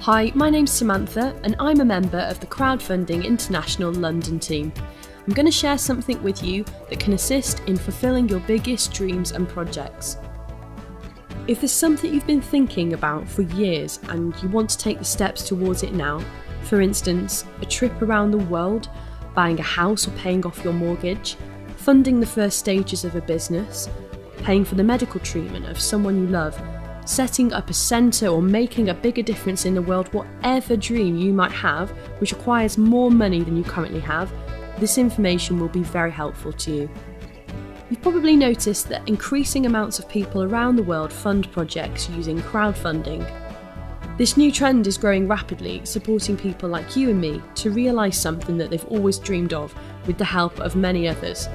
Hi, my name's Samantha and I'm a member of the Crowdfunding International London team. I'm going to share something with you that can assist in fulfilling your biggest dreams and projects. If there's something you've been thinking about for years and you want to take the steps towards it now, for instance, a trip around the world, buying a house or paying off your mortgage, funding the first stages of a business, paying for the medical treatment of someone you love, setting up a centre or making a bigger difference in the world, whatever dream you might have which requires more money than you currently have, this information will be very helpful to you. You've probably noticed that increasing amounts of people around the world fund projects using crowdfunding. This new trend is growing rapidly, supporting people like you and me to realise something that they've always dreamed of with the help of many others.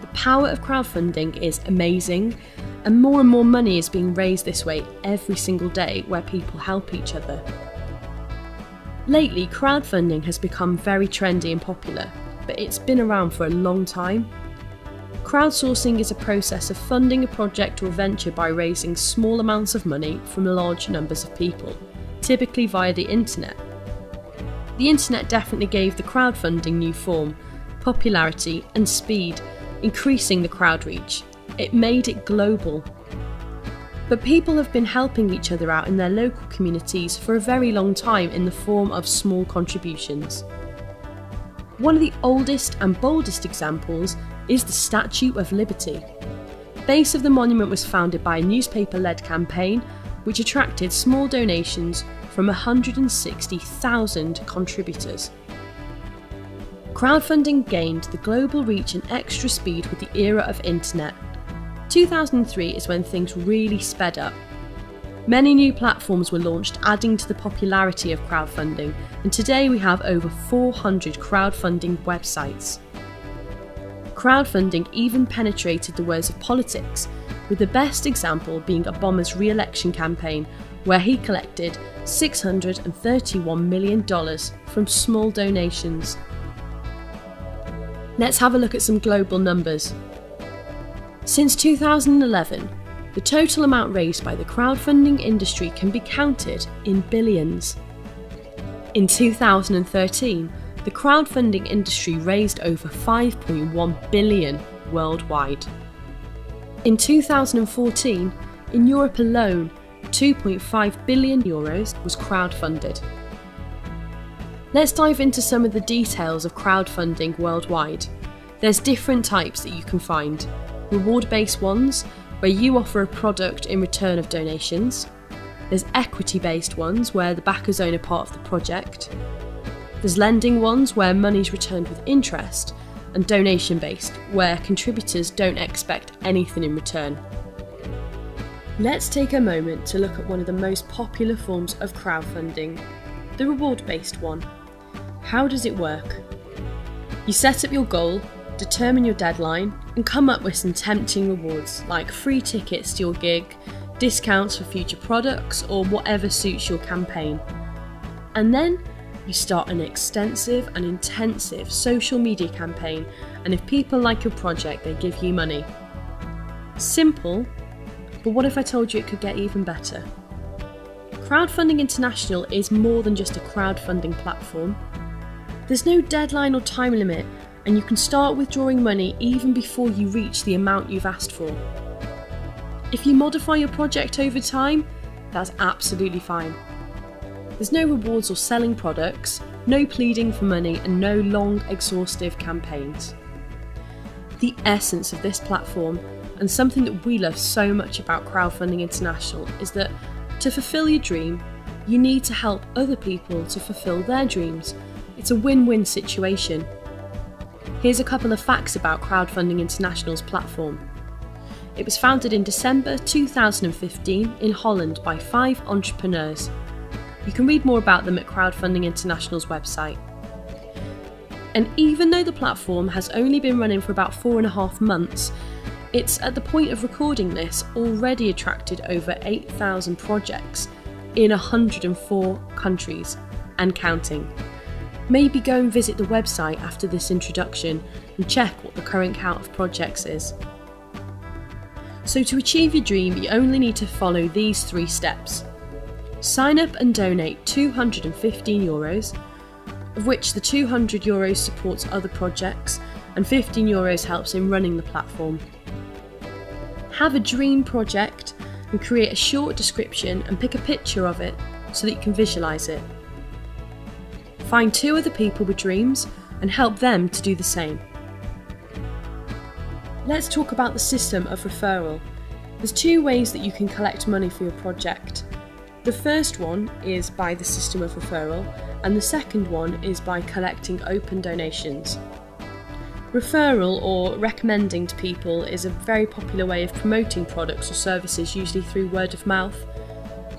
The power of crowdfunding is amazing, and more money is being raised this way every single day where people help each other. Lately, crowdfunding has become very trendy and popular, but it's been around for a long time. Crowdsourcing is a process of funding a project or venture by raising small amounts of money from large numbers of people, typically via the internet. The internet definitely gave the crowdfunding new form, popularity and speed, increasing the crowd reach. It made it global. But people have been helping each other out in their local communities for a very long time in the form of small contributions. One of the oldest and boldest examples is the Statue of Liberty. The base of the monument was founded by a newspaper-led campaign which attracted small donations from 160,000 contributors. Crowdfunding gained the global reach and extra speed with the era of internet. 2003 is when things really sped up. Many new platforms were launched, adding to the popularity of crowdfunding, and today we have over 400 crowdfunding websites. Crowdfunding even penetrated the worlds of politics, with the best example being Obama's re-election campaign, where he collected $631 million from small donations. Let's have a look at some global numbers. Since 2011, the total amount raised by the crowdfunding industry can be counted in billions. In 2013, the crowdfunding industry raised over 5.1 billion worldwide. In 2014, in Europe alone, 2.5 billion euros was crowdfunded. Let's dive into some of the details of crowdfunding worldwide. There's different types that you can find. Reward-based ones, where you offer a product in return of donations. There's equity-based ones, where the backers own a part of the project. There's lending ones, where money's returned with interest, and donation-based, where contributors don't expect anything in return. Let's take a moment to look at one of the most popular forms of crowdfunding, the reward-based one. How does it work? You set up your goal, determine your deadline, and come up with some tempting rewards like free tickets to your gig, discounts for future products, or whatever suits your campaign. And then you start an extensive and intensive social media campaign, and if people like your project, they give you money. Simple, but what if I told you it could get even better? Crowdfunding International is more than just a crowdfunding platform. There's no deadline or time limit, and you can start withdrawing money even before you reach the amount you've asked for. If you modify your project over time, that's absolutely fine. There's no rewards or selling products, no pleading for money, and no long, exhaustive campaigns. The essence of this platform, and something that we love so much about Crowdfunding International, is that to fulfill your dream, you need to help other people to fulfill their dreams. It's a win-win situation. Here's a couple of facts about Crowdfunding International's platform. It was founded in December 2015 in Holland by 5 entrepreneurs. You can read more about them at Crowdfunding International's website. And even though the platform has only been running for about 4.5 months, it's at the point of recording this already attracted over 8,000 projects in 104 countries and counting. Maybe go and visit the website after this introduction and check what the current count of projects is. So to achieve your dream, you only need to follow these 3 steps. Sign up and donate €215, of which the €200 supports other projects and €15 helps in running the platform. Have a dream project and create a short description and pick a picture of it so that you can visualise it. Find 2 other people with dreams and help them to do the same. Let's talk about the system of referral. There's 2 ways that you can collect money for your project. The first one is by the system of referral, and the second one is by collecting open donations. Referral, or recommending to people, is a very popular way of promoting products or services, usually through word of mouth.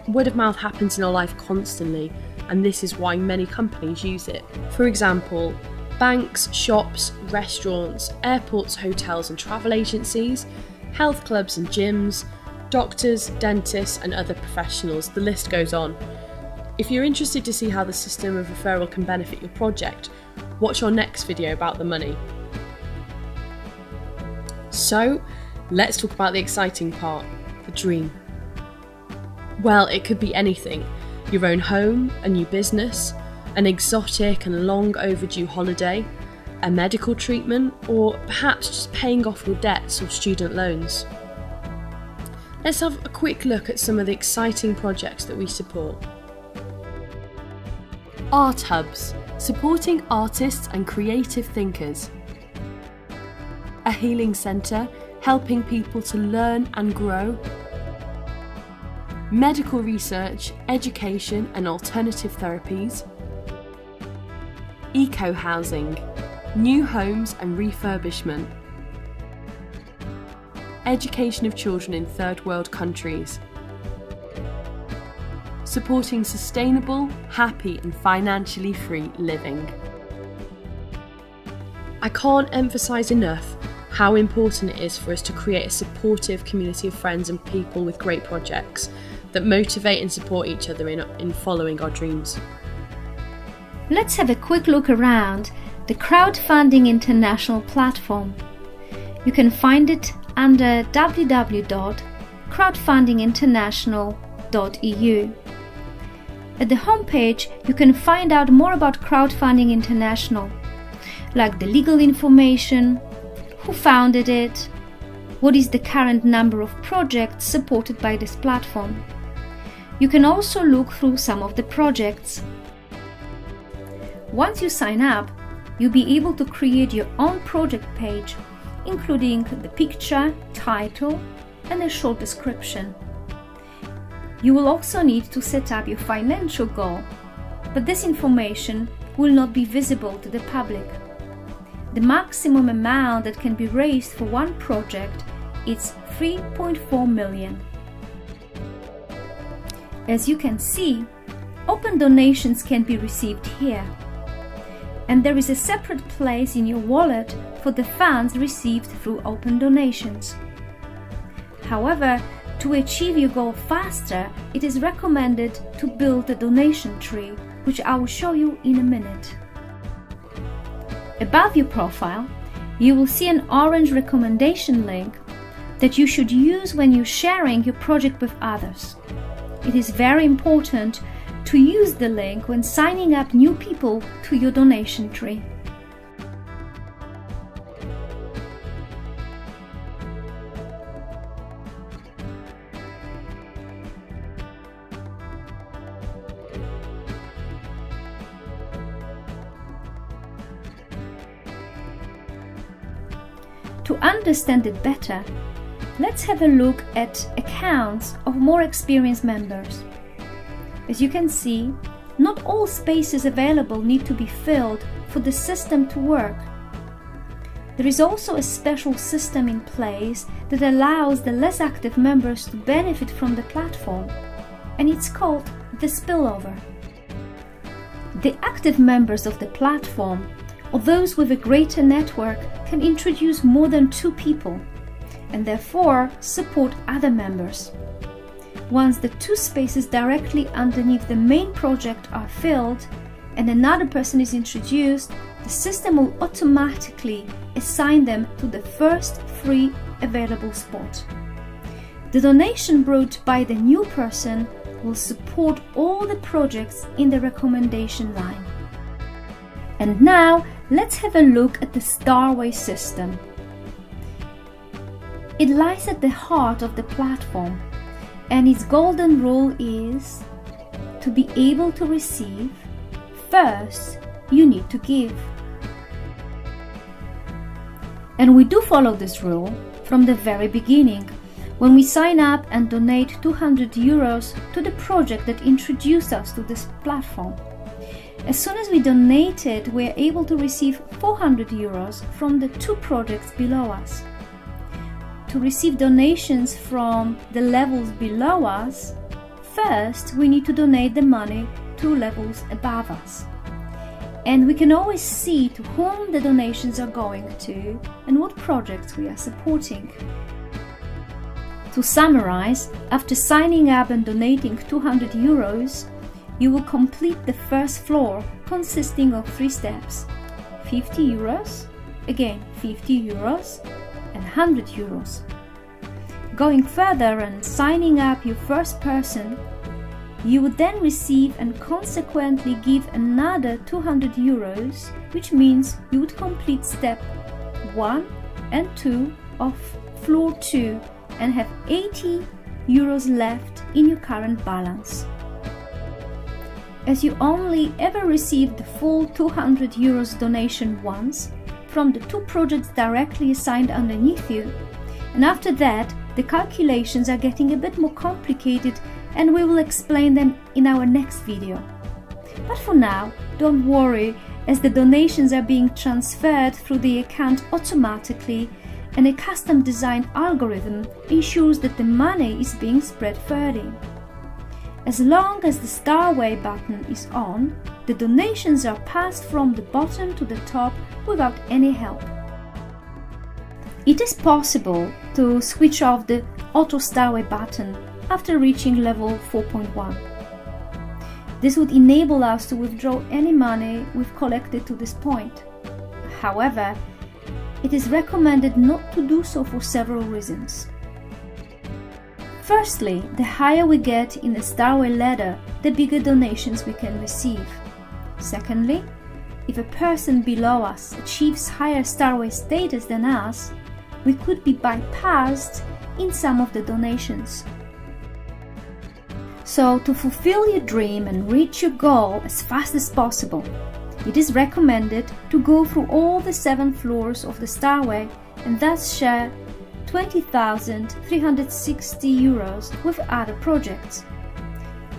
Word of mouth happens in our life constantly, and this is why many companies use it. For example, banks, shops, restaurants, airports, hotels and travel agencies, health clubs and gyms, doctors, dentists and other professionals, the list goes on. If you're interested to see how the system of referral can benefit your project, watch our next video about the money. So, let's talk about the exciting part, the dream. Well, it could be anything. Your own home, a new business, an exotic and long overdue holiday, a medical treatment, or perhaps just paying off your debts or student loans. Let's have a quick look at some of the exciting projects that we support. Art Hubs, supporting artists and creative thinkers. A healing centre, helping people to learn and grow. Medical research, education and alternative therapies. Eco-housing, new homes and refurbishment. Education of children in third world countries. Supporting sustainable, happy and financially free living. I can't emphasise enough how important it is for us to create a supportive community of friends and people with great projects that motivate and support each other in following our dreams. Let's have a quick look around the Crowdfunding International platform. You can find it under www.crowdfundinginternational.eu. At the homepage, you can find out more about Crowdfunding International, like the legal information, who founded it, what is the current number of projects supported by this platform. You can also look through some of the projects. Once you sign up, you'll be able to create your own project page, including the picture, title, and a short description. You will also need to set up your financial goal, but this information will not be visible to the public. The maximum amount that can be raised for one project is 3.4 million. As you can see, open donations can be received here, and there is a separate place in your wallet for the funds received through open donations. However, to achieve your goal faster, it is recommended to build a donation tree, which I will show you in a minute. Above your profile, you will see an orange recommendation link that you should use when you're sharing your project with others. It is very important to use the link when signing up new people to your donation tree. To understand it better, let's have a look at accounts of more experienced members. As you can see, not all spaces available need to be filled for the system to work. There is also a special system in place that allows the less active members to benefit from the platform, and it's called the spillover. The active members of the platform, or those with a greater network, can introduce more than 2 people and therefore support other members. Once the 2 spaces directly underneath the main project are filled and another person is introduced, the system will automatically assign them to the first free available spot. The donation brought by the new person will support all the projects in the recommendation line. And now let's have a look at the Starway system. It lies at the heart of the platform, and its golden rule is to be able to receive, first you need to give. And we do follow this rule from the very beginning, when we sign up and donate 200 euros to the project that introduced us to this platform. As soon as we donated, we are able to receive 400 euros from the 2 projects below us. To receive donations from the levels below us, first we need to donate the money 2 levels above us. And we can always see to whom the donations are going to and what projects we are supporting. To summarize, after signing up and donating 200 euros, you will complete the first floor, consisting of 3 steps: 50 euros, again 50 euros, and 100 euros. Going further and signing up your first person, you would then receive and consequently give another 200 euros, which means you would complete step 1 and 2 of floor 2 and have 80 euros left in your current balance. As you only ever receive the full 200 euros donation once from the 2 projects directly assigned underneath you, and after that the calculations are getting a bit more complicated, and we will explain them in our next video. But for now, don't worry, as the donations are being transferred through the account automatically, and a custom designed algorithm ensures that the money is being spread fairly. As long as the Starway button is on, the donations are passed from the bottom to the top without any help. It is possible to switch off the Auto Starway button after reaching level 4.1. This would enable us to withdraw any money we've collected to this point. However, it is recommended not to do so for several reasons. Firstly, the higher we get in the Starway ladder, the bigger donations we can receive. Secondly, if a person below us achieves higher Starway status than us, we could be bypassed in some of the donations. So, to fulfill your dream and reach your goal as fast as possible, it is recommended to go through all the 7 floors of the Starway and thus share 20,360 euros with other projects.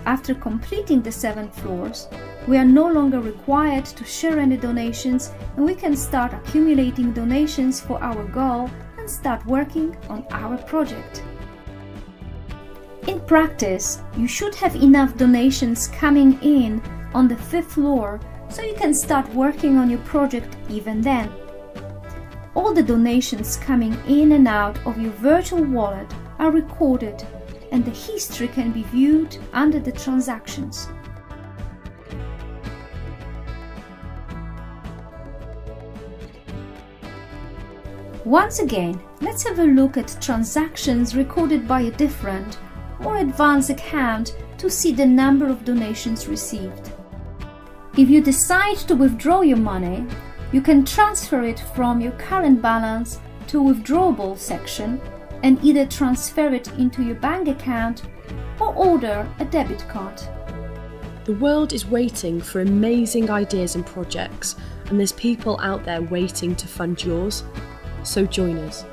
After completing the 7 floors, we are no longer required to share any donations, and we can start accumulating donations for our goal and start working on our project. In practice, you should have enough donations coming in on the 5th floor so you can start working on your project even then. All the donations coming in and out of your virtual wallet are recorded, and the history can be viewed under the transactions. Once again, let's have a look at transactions recorded by a different, more advanced account to see the number of donations received. If you decide to withdraw your money, you can transfer it from your current balance to withdrawable section and either transfer it into your bank account or order a debit card. The world is waiting for amazing ideas and projects, and there's people out there waiting to fund yours. So join us.